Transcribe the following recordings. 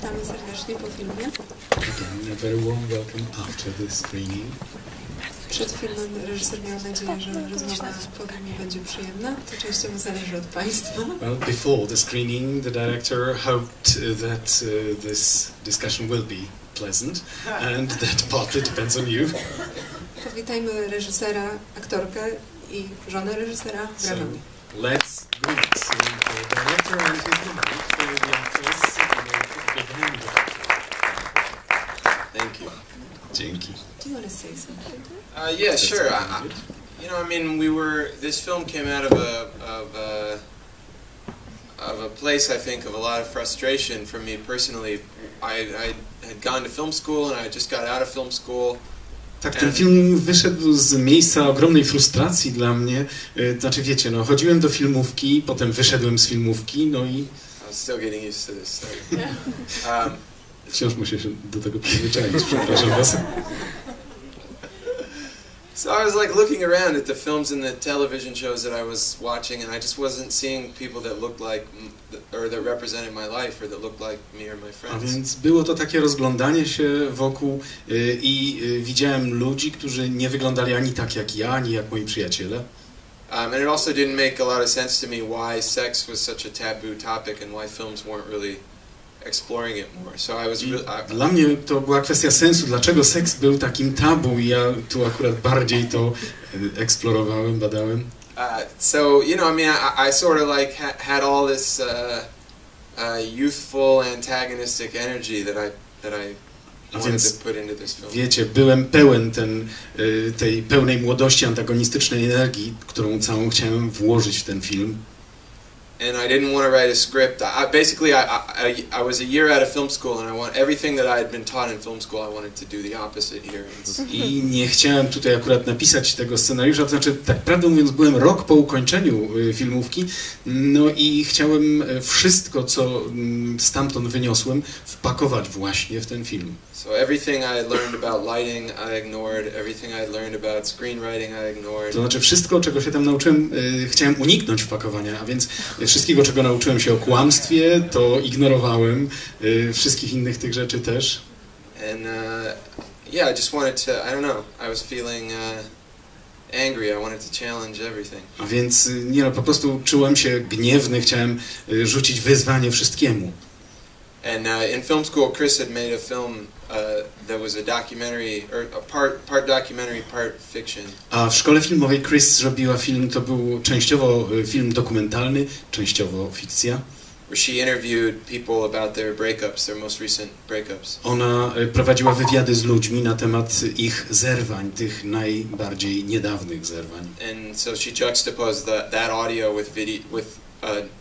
Witamy serdecznie po filmie. Again, a very warm welcome after the screening. Przed filmem reżyser miał nadzieję, że rozmowa po filmie będzie przyjemna. To częściowo zależy od Państwa. Well, before the screening, the director hoped that this discussion will be pleasant, and that partly depends on you. Powitajmy reżysera, aktorkę i żonę reżysera. Brawo. So, let's greet the director and his wife, the actress, behind the Thank you. Dzięki. Do you want to say something? Yeah, sure. You know, I mean, this film came out of a place, I think, of a lot of frustration for me personally. I had gone to film school and I just got out of film school. Tak, ten film wyszedł z miejsca ogromnej frustracji dla mnie. Znaczy, wiecie, no, chodziłem do filmówki, potem wyszedłem z filmówki, no i... I'm still getting used to this. Wciąż muszę się do tego przyzwyczaić, przepraszam was. So I was like looking around at the films and the television shows that I was watching, and I just wasn't seeing people that looked like, or that represented my life, or that looked like me or my friends. A więc było to takie rozglądanie się wokół i widziałem ludzi, którzy nie wyglądali ani tak jak ja, ani jak moi przyjaciele. And it also didn't make a lot of sense to me why sex was such a taboo topic and why films weren't really exploring it more. So I was Dla mnie to była kwestia sensu, dlaczego seks był takim tabu i ja tu akurat bardziej to eksplorowałem, badałem. So, you know, I mean, I sort of like had all this youthful antagonistic energy that I wanted to put into this film. Wiecie, byłem pełen tej pełnej młodości, antagonistycznej energii, którą całą chciałem włożyć w ten film. And I didn't want to write a script. I was a year out of film school, and everything that I had been taught in film school, I wanted to do the opposite here. I nie chciałem tutaj akurat napisać tego scenariusza, to znaczy, tak prawdę mówiąc, byłem rok po ukończeniu filmówki, no i chciałem wszystko, co stamtąd wyniosłem, wpakować właśnie w ten film. So everything I had learned about lighting, I ignored. Everything I had learned about screenwriting, I ignored. To znaczy wszystko, czego się tam nauczyłem, chciałem uniknąć wpakowania, a więc wszystkiego, czego nauczyłem się o kłamstwie, to ignorowałem, wszystkich innych tych rzeczy też. And yeah, I just wanted to, I don't know, I was feeling angry, I wanted to challenge everything. A więc, nie no, po prostu czułem się gniewny, chciałem rzucić wyzwanie wszystkiemu. And in film school, Kris had made a film that was a documentary, or a part documentary, part fiction. A w szkole filmowej Kris zrobiła film, to był częściowo film dokumentalny, częściowo fikcja. Where she interviewed people about their breakups, their most recent breakups. Ona prowadziła wywiady z ludźmi na temat ich zerwań, tych najbardziej niedawnych zerwań. And so she juxtaposed that audio with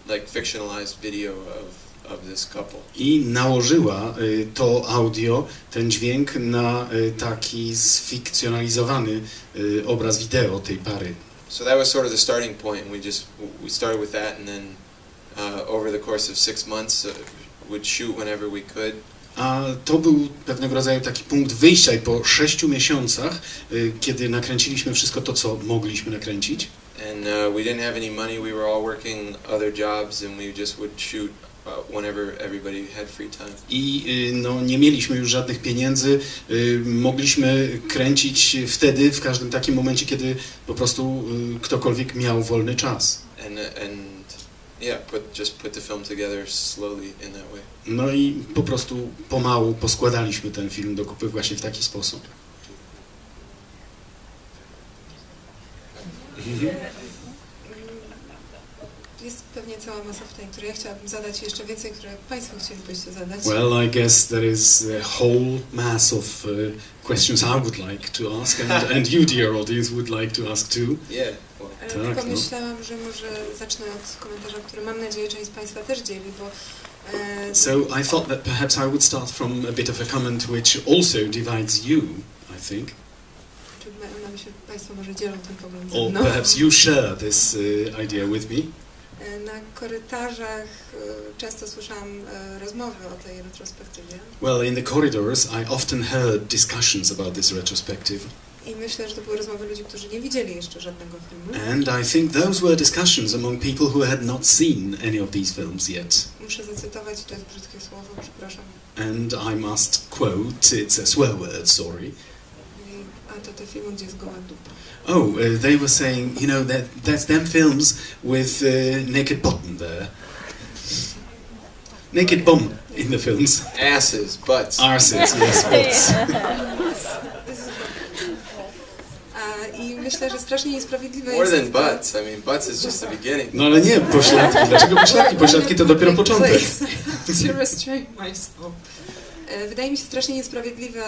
like fictionalized video of this couple. I nałożyła to audio, ten dźwięk na taki sfikcjonalizowany obraz wideo tej pary. So that was sort of the starting point. We started with that, and then over the course of 6 months, would shoot whenever we could. A to był pewnego rodzaju taki punkt wyjścia i po 6 miesiącach, kiedy nakręciliśmy wszystko to, co mogliśmy nakręcić. And we didn't have any money. We were all working other jobs, and we just would shoot whenever everybody had free time. I no, nie mieliśmy już żadnych pieniędzy, mogliśmy kręcić wtedy, w każdym takim momencie, kiedy po prostu ktokolwiek miał wolny czas. And yeah, just put the film together slowly in that way. No i po prostu pomału poskładaliśmy ten film do kupy właśnie w taki sposób. Jest pewnie cała masa pytań, które ja chciałabym zadać i jeszcze więcej, które Państwo chcielibyście zadać. Well, I guess there is a whole mass of questions I would like to ask, and you, dear audience, would like to ask too. Yeah. Ale tylko myślałam, że może zacznę od komentarza, który mam nadzieję część z Państwa też dzieli, bo... So I thought that perhaps I would start from a bit of a comment which also divides you, I think. Czy nam się Państwo może dzielą tym poglądem? Or perhaps you share this idea with me. Na korytarzach często słyszałam rozmowy o tej retrospektywie. Well, in the corridors I often heard discussions about this retrospective. I myślę, że to były rozmowy ludzi, którzy nie widzieli jeszcze żadnego filmu. And I think those were discussions among people who had not seen any of these films yet. Muszę zacytować, to jest brzydkie słowo, przepraszam. And I must quote, it's a swear word, sorry. A to te filmy, gdzie jest goła dupa. Oh, they were saying, you know, that's them films with naked bottom there. Naked bum in the films. Asses, butts. Arses, yes, butts. I myślę, że strasznie niesprawiedliwe More jest... than butts. I mean, butts is just the beginning. No ale nie, pośladki. Dlaczego pośladki? Pośladki to dopiero początek. Wydaje mi się strasznie niesprawiedliwe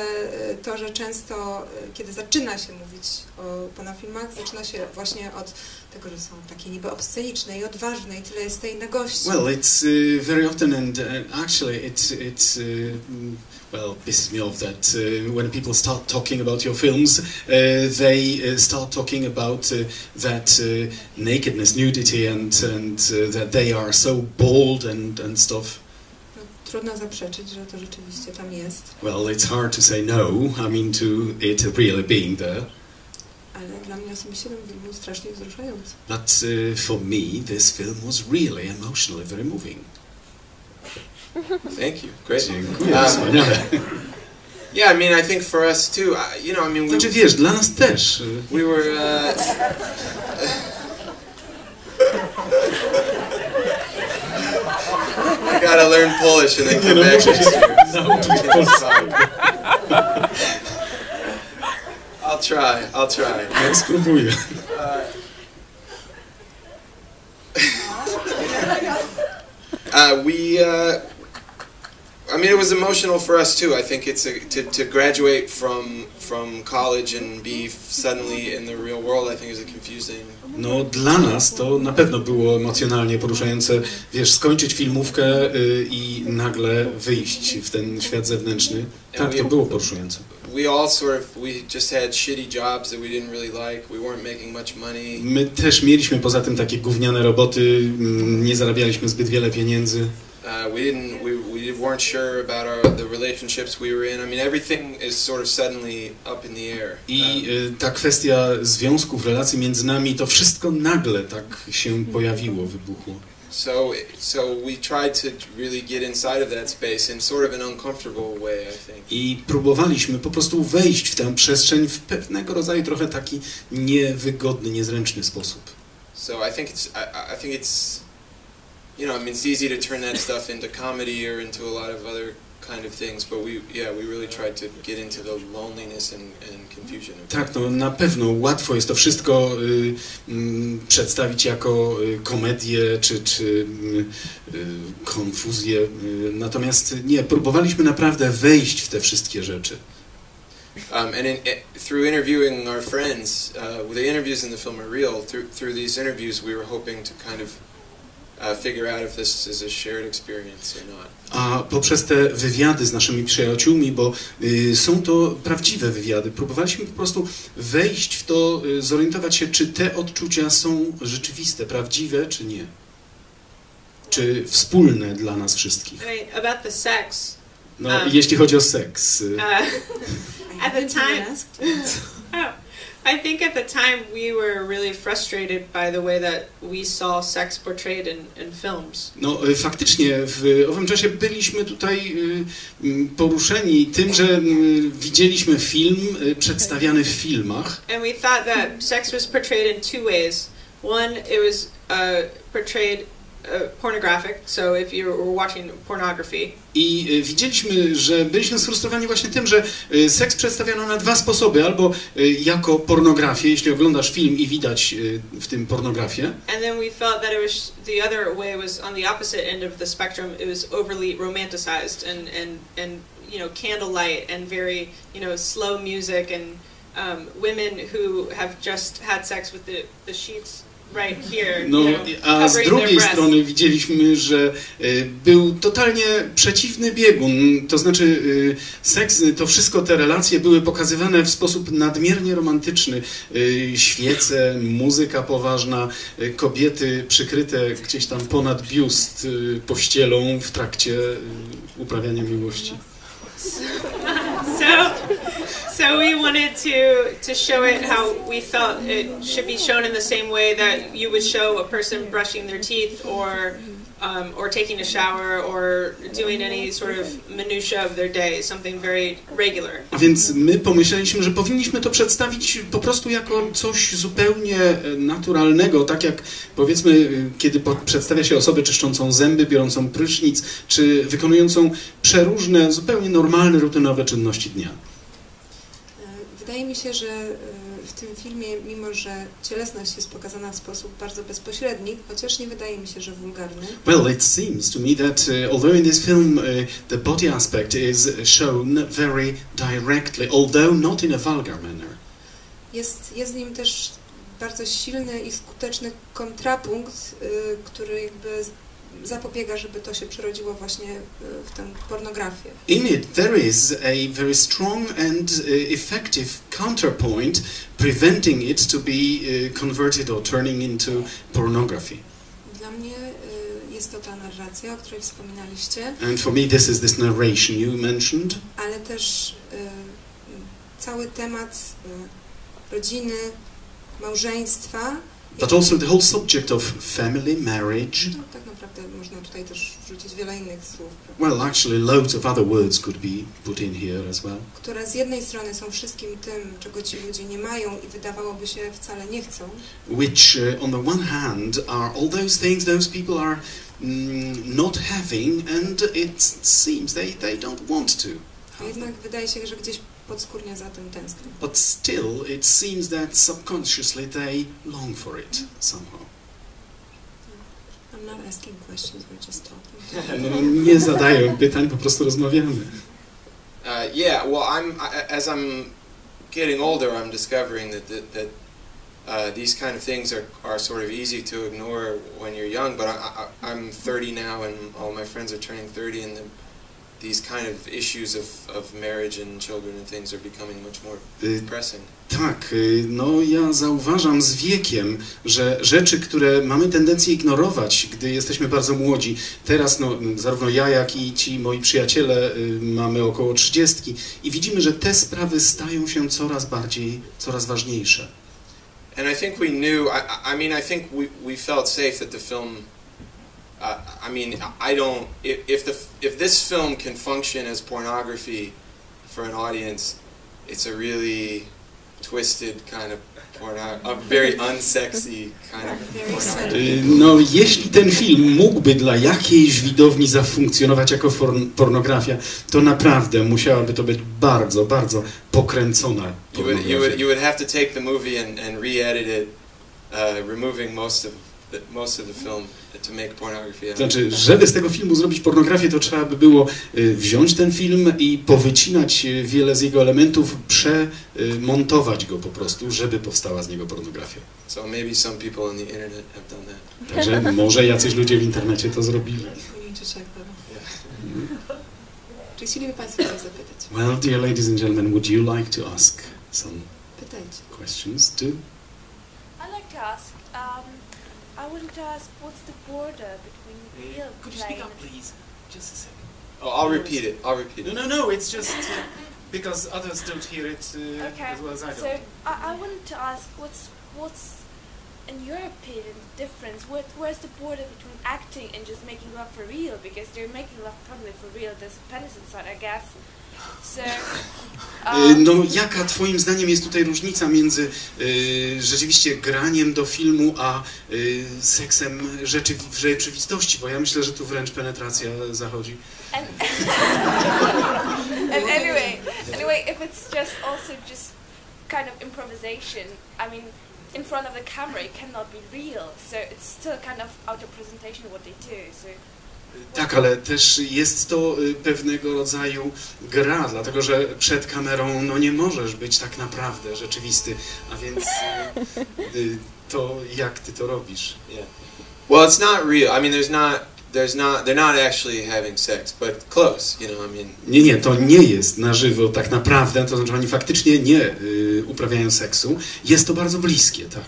to, że często, kiedy zaczyna się mówić o pornofilmach, zaczyna się właśnie od tego, że są takie niby obsceniczne i odważne i tyle jest tej nagości. Well, it's very often and actually it's well, pisses me off that when people start talking about your films, they start talking about that nakedness, nudity, and that they are so bold and stuff. Trudno zaprzeczyć, że to rzeczywiście tam jest. Well, it's hard to say no. I mean, to it really being there. Ale dla mnie osobiście ten film był strasznie wzruszający. But for me, this film was really emotionally very moving. Thank you. Great. Dziękuję, wspaniale. Yeah, I mean, I think for us too. You know, I mean, Znaczy, wiesz, dla nas też. we were. I gotta learn Polish and then come back here. I'll try. Ja spróbuję. I mean, it was emotional for us too. I think it's to graduate from college and be suddenly in the real world. I think is a confusing. No dla nas to na pewno było emocjonalnie poruszające, wiesz, skończyć filmówkę i nagle wyjść w ten świat zewnętrzny. Tak, to było poruszające. We all we just had shitty jobs that we didn't really like. We weren't making much money. My też mieliśmy poza tym takie gówniane roboty, nie zarabialiśmy zbyt wiele pieniędzy. We weren't sure about the relationships we were in. I mean, everything is sort of suddenly up in the air. I ta kwestia związków, relacji między nami, to wszystko nagle tak się pojawiło, wybuchło. So we tried to really get inside of that space in sort of an uncomfortable way, I think. I próbowaliśmy po prostu wejść w tę przestrzeń w pewnego rodzaju trochę taki niewygodny, niezręczny sposób. So I think it's you know, I mean, it's easy to turn that stuff into comedy or into a lot of other kind of things, but we really tried to get into the loneliness and confusion. Tak, no na pewno łatwo jest to wszystko przedstawić jako komedię czy konfuzję, natomiast nie, próbowaliśmy naprawdę wejść w te wszystkie rzeczy. And through interviewing our friends, the interviews in the film are real. Through these interviews, we were hoping to kind of figure out if this is a shared experience or not. A poprzez te wywiady z naszymi przyjaciółmi, bo są to prawdziwe wywiady, próbowaliśmy po prostu wejść w to, zorientować się, czy te odczucia są rzeczywiste, prawdziwe, czy nie. Czy wspólne dla nas wszystkich. I mean, about the sex. No, jeśli chodzi o seks. At the time, I think at the time we were really frustrated by the way that we saw sex portrayed in films. No faktycznie w owym czasie byliśmy tutaj poruszeni tym, że widzieliśmy film przedstawiany w filmach. And we thought that sex was portrayed in two ways. One, it was portrayed pornographic, so if you were watching pornography. I widzieliśmy, że byliśmy sfrustrowani właśnie tym, że seks przedstawiano na dwa sposoby. Albo jako pornografię, jeśli oglądasz film i widać w tym pornografię. And then we felt that it was the other way was on the opposite end of the spectrum. It was overly romanticized and you know, candlelight and very, you know, slow music and women who have just had sex with the sheets right here, no, you know, a z drugiej strony widzieliśmy, że był totalnie przeciwny biegun, to znaczy seks, to wszystko, te relacje były pokazywane w sposób nadmiernie romantyczny. Świece, muzyka poważna, kobiety przykryte gdzieś tam ponad biust pościelą w trakcie uprawiania miłości. So we wanted to show it how we felt it should be shown in the same way that you would show a person brushing their teeth or taking a shower or doing any sort of minutia of their day, something very regular. A więc my pomyśleliśmy, że powinniśmy to przedstawić po prostu jako coś zupełnie naturalnego, tak jak powiedzmy, kiedy przedstawia się osobę czyszczącą zęby, biorącą prysznic, czy wykonującą przeróżne, zupełnie normalne, rutynowe czynności dnia. Wydaje mi się, że w tym filmie, mimo że cielesność jest pokazana w sposób bardzo bezpośredni, chociaż nie wydaje mi się, że wulgarny. Well, it seems to me that although in this film the body aspect is shown very directly, although not in a vulgar manner. Jest w nim też bardzo silny i skuteczny kontrapunkt, który jakby zapobiega, żeby to się przerodziło właśnie w tę pornografię. In it there is a very strong and effective counterpoint preventing it to be converted or turning into pornography. Dla mnie jest to ta narracja, o której wspominaliście. And for me this is this narration you mentioned. Ale też cały temat rodziny, małżeństwa. But also the whole subject of family, marriage. No, tak naprawdę można tutaj też wrzucić wiele innych słów. Well, actually loads of other words could be put in here as well. Które z jednej strony są wszystkim tym, czego ci ludzie nie mają i wydawałoby się wcale nie chcą. Which on the one hand are all those things those people are not having, and it seems they don't want to. A jednak wydaje się, że gdzieś podskórnie za tym tęsknią. But still, it seems that subconsciously they long for it somehow. I'm not asking questions, we're just talking. No, nie zadaję pytań, po prostu rozmawiamy. Yeah, well, as I'm getting older, I'm discovering that these kind of things are sort of easy to ignore when you're young. But I'm 30 now, and all my friends are turning 30, and these kind of issues of marriage and children and things are becoming much more pressing. Tak, no ja zauważam z wiekiem, że rzeczy, które mamy tendencję ignorować, gdy jesteśmy bardzo młodzi, teraz no, zarówno ja, jak i ci moi przyjaciele mamy około 30 i widzimy, że te sprawy stają się coraz ważniejsze. And I think we knew, I think we felt safe that the film, if this film can function as pornography for an audience, it's a really twisted kind of a very unsexy kind of pornography. No, jeśli ten film mógłby dla jakiejś widowni zafunkcjonować jako pornografia, to naprawdę musiałaby to być bardzo, bardzo pokręcona pornografia. You would have to take the movie and re-edit it, removing most of the film to make pornography. Znaczy, żeby z tego filmu zrobić pornografię, to trzeba by było wziąć ten film i powycinać wiele z jego elementów, przemontować go po prostu, żeby powstała z niego pornografia. So maybe some people on the internet have done that. Także może jacyś ludzie w internecie to zrobili. Czy chcieliby Państwo coś zapytać? Well, dear ladies and gentlemen, would you like to ask some questions too? I'd like to ask, I wanted to ask, what's the border between real Could you speak up, please? Just a second. Oh, I'll repeat it. No, it's just because others don't hear it as well as I don't. So I wanted to ask, what's in your opinion the difference? Where's the border between acting and just making love for real? Because they're making love probably for real. There's penis inside, I guess. So, no, jaka twoim zdaniem jest tutaj różnica między rzeczywiście graniem do filmu, a seksem w rzeczywistości? Bo ja myślę, że tu wręcz penetracja zachodzi. And anyway, if it's just also just kind of improvisation, I mean, in front of the camera it cannot be real, so it's still kind of auto-presentation what they do. So. Tak, ale też jest to pewnego rodzaju gra, dlatego że przed kamerą no nie możesz być tak naprawdę rzeczywisty, a więc to jak ty to robisz? Yeah. Well, it's not real. I mean, they're not actually having sex, but close, you know, I mean. Nie, to nie jest na żywo tak naprawdę, to znaczy oni faktycznie nie uprawiają seksu. Jest to bardzo bliskie, tak.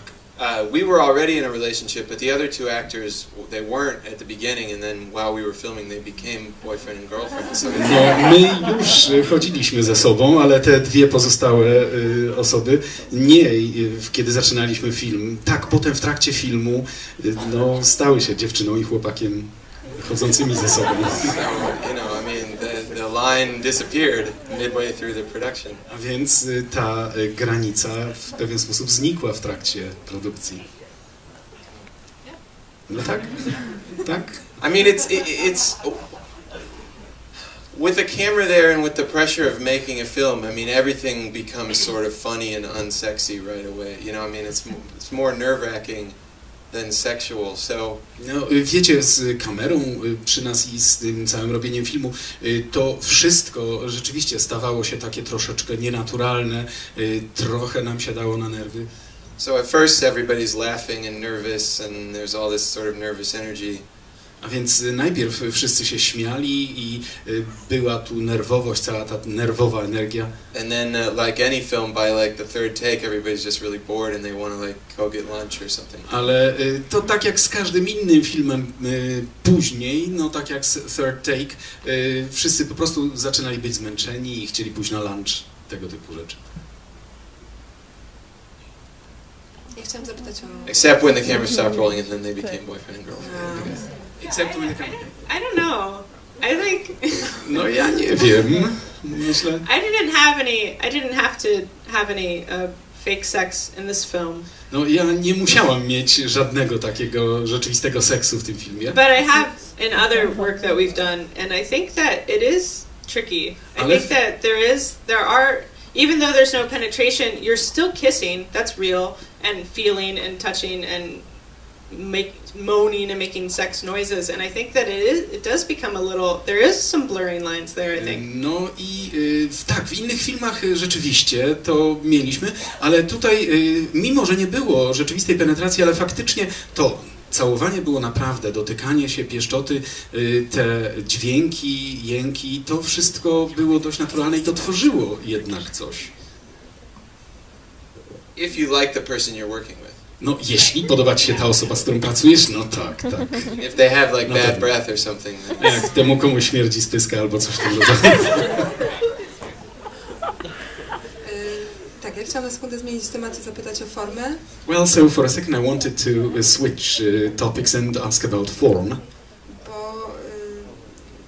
We were already in a relationship, but the other two actors, they weren't at the beginning, and then while we were filming, they became boyfriend and girlfriend. So No, my już chodziliśmy ze sobą, ale te dwie pozostałe osoby nie, kiedy zaczynaliśmy film. Tak, potem w trakcie filmu no, stały się dziewczyną i chłopakiem chodzącymi ze sobą. So, you know, I mean, the line disappeared midway through the production. A więc ta granica w pewien sposób znikła w trakcie produkcji. No tak, tak. I mean, it's with the camera there and with the pressure of making a film. I mean, everything becomes sort of funny and unsexy right away. You know, I mean, it's more nerve-wracking than sexual, so... No, wiecie, z kamerą przy nas i z tym całym robieniem filmu, to wszystko rzeczywiście stawało się takie troszeczkę nienaturalne, trochę nam siadało na nerwy. So at first everybody's laughing and nervous and there's all this sort of nervous energy. A więc najpierw wszyscy się śmiali i była tu nerwowość, cała ta nerwowa energia. And then like any film, by like the third take, everybody's just really bored and they want to like go get lunch or something. Ale to tak jak z każdym innym filmem później, no tak jak z third take, wszyscy po prostu zaczynali być zmęczeni i chcieli pójść na lunch, tego typu rzeczy. Ja chciałam zapytać o... Except when the camera stopped rolling and then they became boyfriend and girlfriend, I guess. Except when the camera... I don't know. I think No ja nie wiem. Myślę. I didn't have to have any fake sex in this film. No ja nie musiałam mieć żadnego takiego rzeczywistego seksu w tym filmie. But I have in other work that we've done, and I think that it is tricky. I think that there are, even though there's no penetration, you're still kissing. That's real, and feeling and touching and moaning and making sex noises. And I think that it does become a little. There is some blurring lines there, I think. No i tak, w innych filmach rzeczywiście to mieliśmy, ale tutaj, mimo że nie było rzeczywistej penetracji, ale faktycznie to całowanie było naprawdę, dotykanie się, pieszczoty, te dźwięki, jęki, to wszystko było dość naturalne i to tworzyło jednak coś. If you like the person you're working with. No, jeśli podoba ci się ta osoba, z którą pracujesz, no tak, tak. If they have like bad breath or something. Jak temu komuś śmierdzi z pyska albo coś w tym rodzaju. Tak, ja chciałam na sekundę zmienić temat i zapytać o formę. Well, so for a second I wanted to switch topics and ask about form. Bo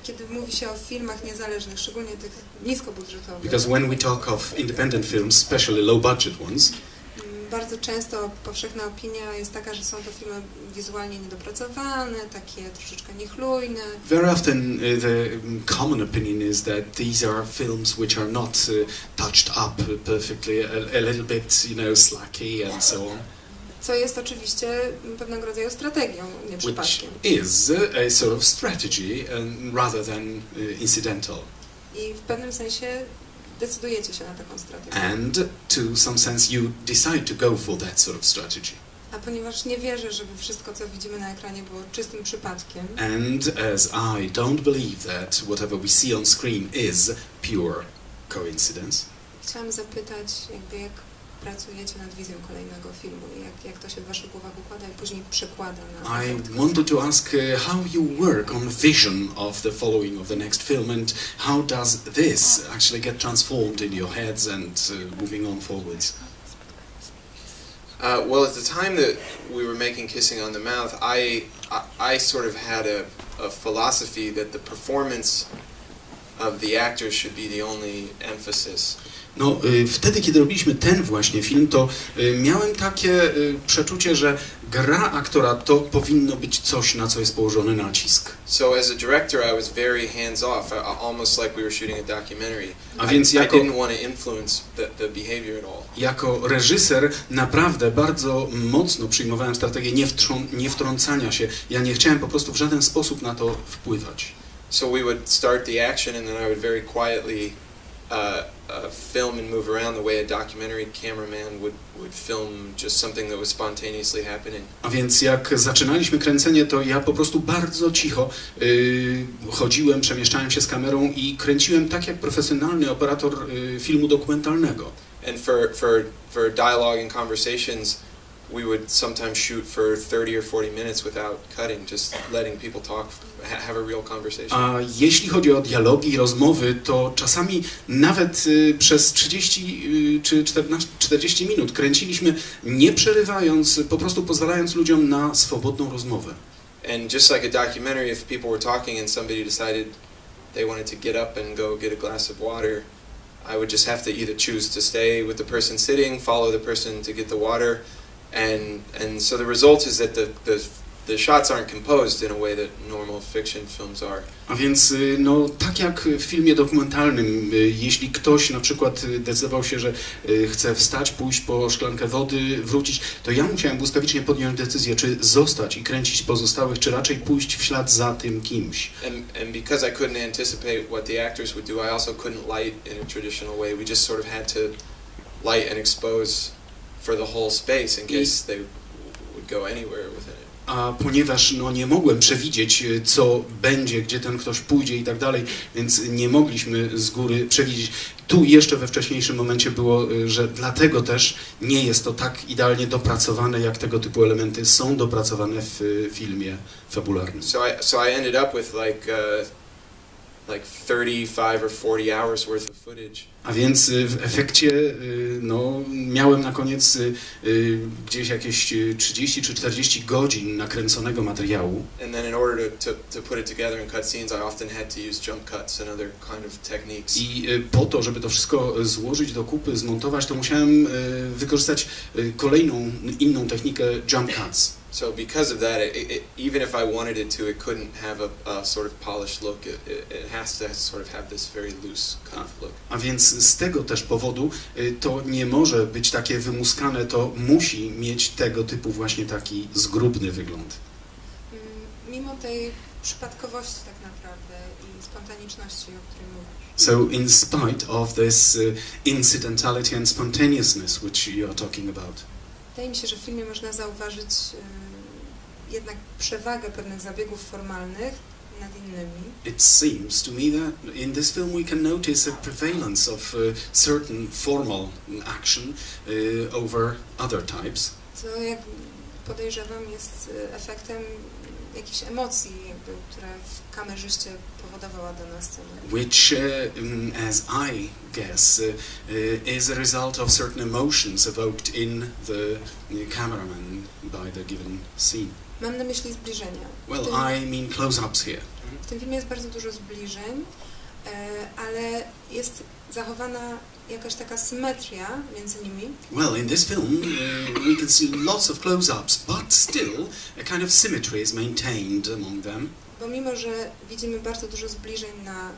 kiedy mówi się o filmach niezależnych, szczególnie tych niskobudżetowych. Because when we talk of independent films, especially low budget ones, bardzo często powszechna opinia jest taka, że są to filmy wizualnie niedopracowane, takie troszeczkę niechlujne. very often the common opinion is that these are films which are not touched up perfectly, a little bit, you know, slacky and so on. Co jest oczywiście pewnego rodzaju strategią, nie Which przypadkiem. is a sort of strategy rather than incidental. I w pewnym sensie decydujecie się na taką strategię. And to some sense you decide to go for that sort of strategy. A ponieważ nie wierzę, żeby wszystko, co widzimy na ekranie, było czystym przypadkiem. And as I don't believe that whatever we see on screen is pure coincidence, Chciałam zapytać, jakby jak pracujecie nad wizją kolejnego filmu i jak to się w waszych głowach układa i później przekłada na I efekt wanted to ask how you work on vision of the following of the next film and how does this actually get transformed in your heads and moving on forwards? Well, at the time that we were making Kissing on the Mouth, I sort of had a philosophy that the performance of the actors should be the only emphasis. No, wtedy, kiedy robiliśmy ten właśnie film, to miałem takie przeczucie, że gra aktora to powinno być coś, na co jest położony nacisk. So as a director, I was very hands-off, almost like we were shooting a documentary. A więc I didn't want to influence the behavior at all. Jako reżyser naprawdę bardzo mocno przyjmowałem strategię nie wtrącania się. Ja nie chciałem po prostu w żaden sposób na to wpływać. So we would start the action and then I would very quietly film and move around the way a documentary cameraman would film just something that was spontaneously happening. A więc jak zaczynaliśmy kręcenie, to ja po prostu bardzo cicho chodziłem, przemieszczałem się z kamerą i kręciłem tak jak profesjonalny operator filmu dokumentalnego. And for dialogue and conversations, we would sometimes shoot for 30 or 40 minutes without cutting, just letting people talk, have a real conversation. A jeśli chodzi o dialogi i rozmowy, to czasami nawet przez 30 czy 40 minut kręciliśmy, nie przerywając, po prostu pozwalając ludziom na swobodną rozmowę. And just like a documentary, if people were talking and somebody decided they wanted to get up and go get a glass of water, I would just have to either choose to stay with the person sitting, follow the person to get the water, and so the result is that the shots aren't composed in a way that normal fiction films are. A więc, no, tak jak w filmie dokumentalnym, jeśli ktoś na przykład decydował się, że chce wstać, pójść po szklankę wody, wrócić, to ja musiałem błyskawicznie podjąć decyzję, czy zostać i kręcić pozostałych, czy raczej pójść w ślad za tym kimś. And because I couldn't anticipate what the actors would do, I also couldn't light in a traditional way. We just sort of had to light and expose for the whole space in case they would go anywhere within it. A ponieważ no, nie mogłem przewidzieć, co będzie, gdzie ten ktoś pójdzie i tak dalej, więc nie mogliśmy z góry przewidzieć. Tu jeszcze we wcześniejszym momencie było, że dlatego też nie jest to tak idealnie dopracowane, jak tego typu elementy są dopracowane w filmie fabularnym. So I ended up with like 35 or 40 hours worth of footage. A więc w efekcie no, miałem na koniec gdzieś jakieś 30 czy 40 godzin nakręconego materiału. And then in order to put it together in cut scenes, I often had to use jump cuts and other kind of techniques. I po to, żeby to wszystko złożyć do kupy, zmontować, to musiałem wykorzystać kolejną, inną technikę jump cuts. So because of that, even if I wanted it to, it couldn't have a sort of polished look. It has to sort of have this very loose kind of look. A więc z tego też powodu to nie może być takie wymuskane, to musi mieć tego typu właśnie taki zgrubny wygląd. Mimo tej przypadkowości tak naprawdę i spontaniczności, o której mówisz. So in spite of this incidentality and spontaneousness which you are talking about. Wydaje mi się, że w filmie można zauważyć jednak przewagę pewnych zabiegów formalnych nad innymi. It seems to me that in this film we can notice a prevalence of certain formal action over other types. Co, jak podejrzewam, jest efektem jakichś emocji, jakby, które w kamerzyście powodowała dana scena. Which, as I guess, is a result of certain emotions evoked in the cameraman by the given scene. Mam na myśli zbliżenia. Well, I mean close-ups here. W tym filmie jest bardzo dużo zbliżeń, ale jest zachowana jakaś taka symetria między nimi. Well, in this film we can see lots of close-ups, but still a kind of symmetry is maintained among them. Bo mimo, że widzimy bardzo dużo zbliżeń na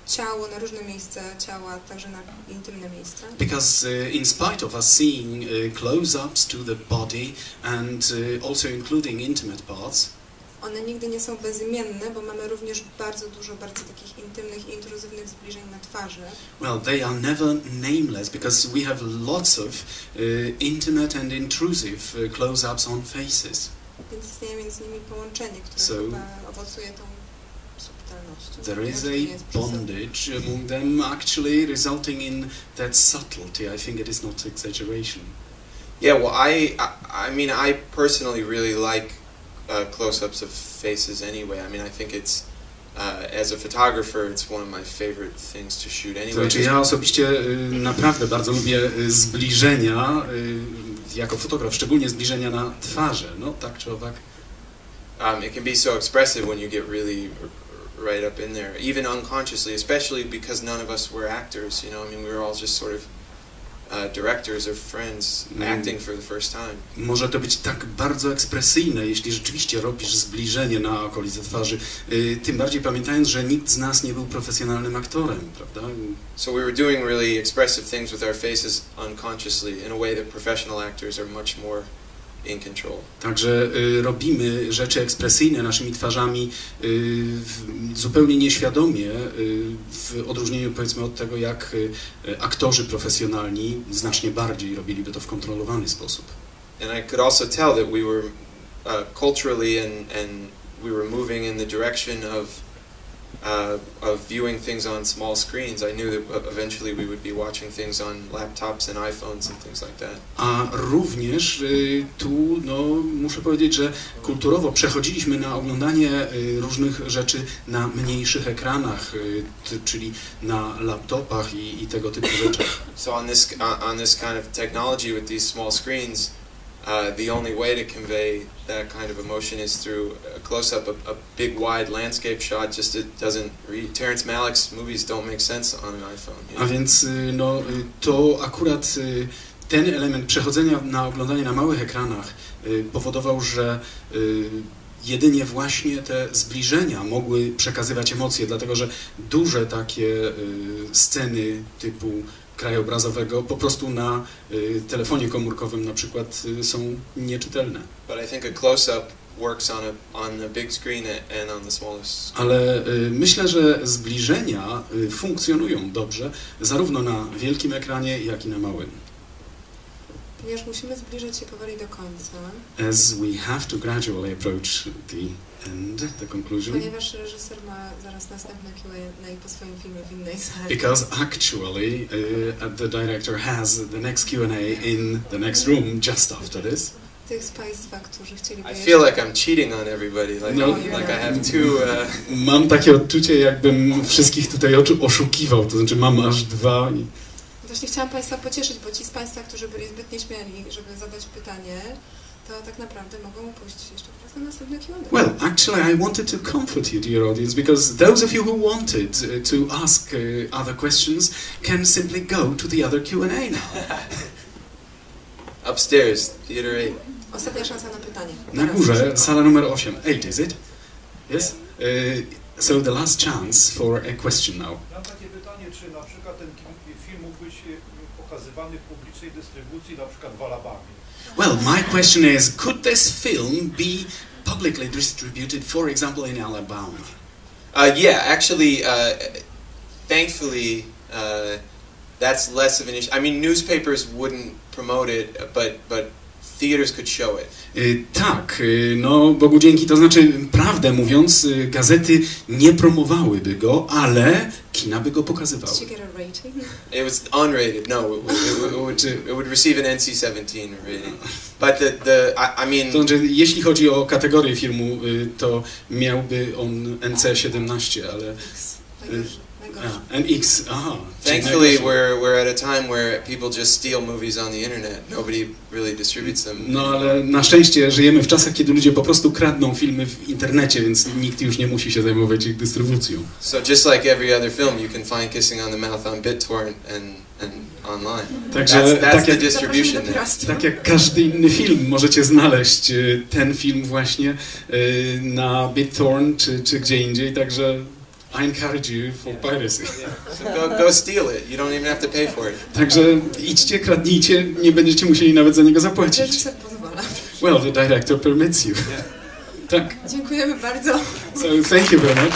ciało, na różne miejsca ciała, także na intymne miejsca. Because in spite of us seeing close-ups to the body and also including intimate parts, one nigdy nie są bezimienne, bo mamy również bardzo dużo bardzo takich intymnych i intruzywnych zbliżeń na twarzy. Well, they are never nameless because we have lots of intimate and intrusive close-ups on faces. Więc istnieje między nimi połączenie, które chyba owocuje tą subtelnością. There is a bondage among them actually resulting in that subtlety. I think it is not exaggeration. Yeah, well, I mean, I personally really like close-ups of faces anyway. I mean, I think it's, as a photographer, it's one of my favorite things to shoot anyway. Znaczy, ja osobiście naprawdę bardzo lubię zbliżenia jako fotograf, szczególnie zbliżenia na twarze, no tak czy owak. It can be so expressive when you get really right up in there, even unconsciously, especially because none of us were actors, you know, I mean, we were all just sort of directors or friends acting for the first time. Może to być tak bardzo ekspresyjne, jeśli rzeczywiście robisz zbliżenie na okolice twarzy, tym bardziej pamiętając, że nikt z nas nie był profesjonalnym aktorem, prawda? So we were doing really expressive things with our faces unconsciously in a way that professional actors are much more in control. Także robimy rzeczy ekspresyjne naszymi twarzami zupełnie nieświadomie, w odróżnieniu powiedzmy od tego, jak aktorzy profesjonalni znacznie bardziej robiliby to w kontrolowany sposób. And I could also tell that we were culturally and we were moving in the direction of of viewing things on small screens, I knew that eventually we would be watching things on laptops and iPhones and things like that. A również tu no, muszę powiedzieć, że kulturowo przechodziliśmy na oglądanie różnych rzeczy na mniejszych ekranach, czyli na laptopach i tego typu rzeczach. So on this kind of technology with these small screens, the only way to convey that kind of emotion is through a close-up, a big wide landscape shot. Just it doesn't read. Terrence Malick's movies don't make sense on an iPhone. You know? A więc no, to akurat ten element przechodzenia na oglądanie na małych ekranach powodował, że jedynie właśnie te zbliżenia mogły przekazywać emocje, dlatego że duże takie sceny typu krajobrazowego po prostu na telefonie komórkowym na przykład są nieczytelne. But I think a close-up works on a big screen and on the smallest screen. Ale myślę, że zbliżenia funkcjonują dobrze zarówno na wielkim ekranie, jak i na małym. Ponieważ musimy zbliżać się powoli do końca. As we have to gradually approach the end, the conclusion. Ponieważ reżyser ma zaraz następne Q&A po swoim filmie w innej sali. Because actually the director has the next Q&A in the next room just after this. Tych z Państwa, którzy chcieliby I feel like I'm cheating on everybody, like I have two... Mam takie odczucie, jakbym wszystkich tutaj oszukiwał, to znaczy mam aż dwa... Właśnie chciałam Państwa pocieszyć, bo ci z Państwa, którzy byli zbyt nieśmiali, żeby zadać pytanie, to tak naprawdę mogą pójść jeszcze po prostu na następne Q&A. Well, actually I wanted to comfort you, dear audience, because those of you who wanted to ask other questions can simply go to the other Q&A now. Upstairs, Theater 8. Ostatnia szansa na pytanie. Na górze, sala numer 8. 8, is it? Yes? So the last chance for a question now. Mam takie pytanie, czy na przykład ten film mógł być pokazywany w publicznej dystrybucji, na przykład w Alabamie? Well, my question is, could this film be publicly distributed, for example, in Alabama? Yeah, actually, thankfully, that's less of an issue. I mean, newspapers wouldn't promote it, but theaters could show it. Tak, no Bogu dzięki, to znaczy, prawdę mówiąc, gazety nie promowałyby go, ale kina by go pokazywały. Did you get a rating? It was unrated. No, it would receive an NC-17 rating. But I mean. To znaczy, jeśli chodzi o kategorię filmu, to miałby on NC-17, ale. NX, aha. Thankfully, we're at a time where people just steal movies on the internet. Nobody really distributes them. No ale na szczęście żyjemy w czasach, kiedy ludzie po prostu kradną filmy w internecie, więc nikt już nie musi się zajmować ich dystrybucją. So just like every other film, you can find Kissing on the Mouth on BitTorrent and online. Także that's the distribution. Tak jak każdy inny film, możecie znaleźć ten film właśnie na BitTorrent czy gdzie indziej, także I encourage you for piracy. So go steal it. You don't even have to pay for it. Także idźcie, kradnijcie, nie będziecie musieli nawet za niego zapłacić. Reżyser pozwala. Well, the director permits you. Tak. Dziękujemy bardzo. So thank you very much.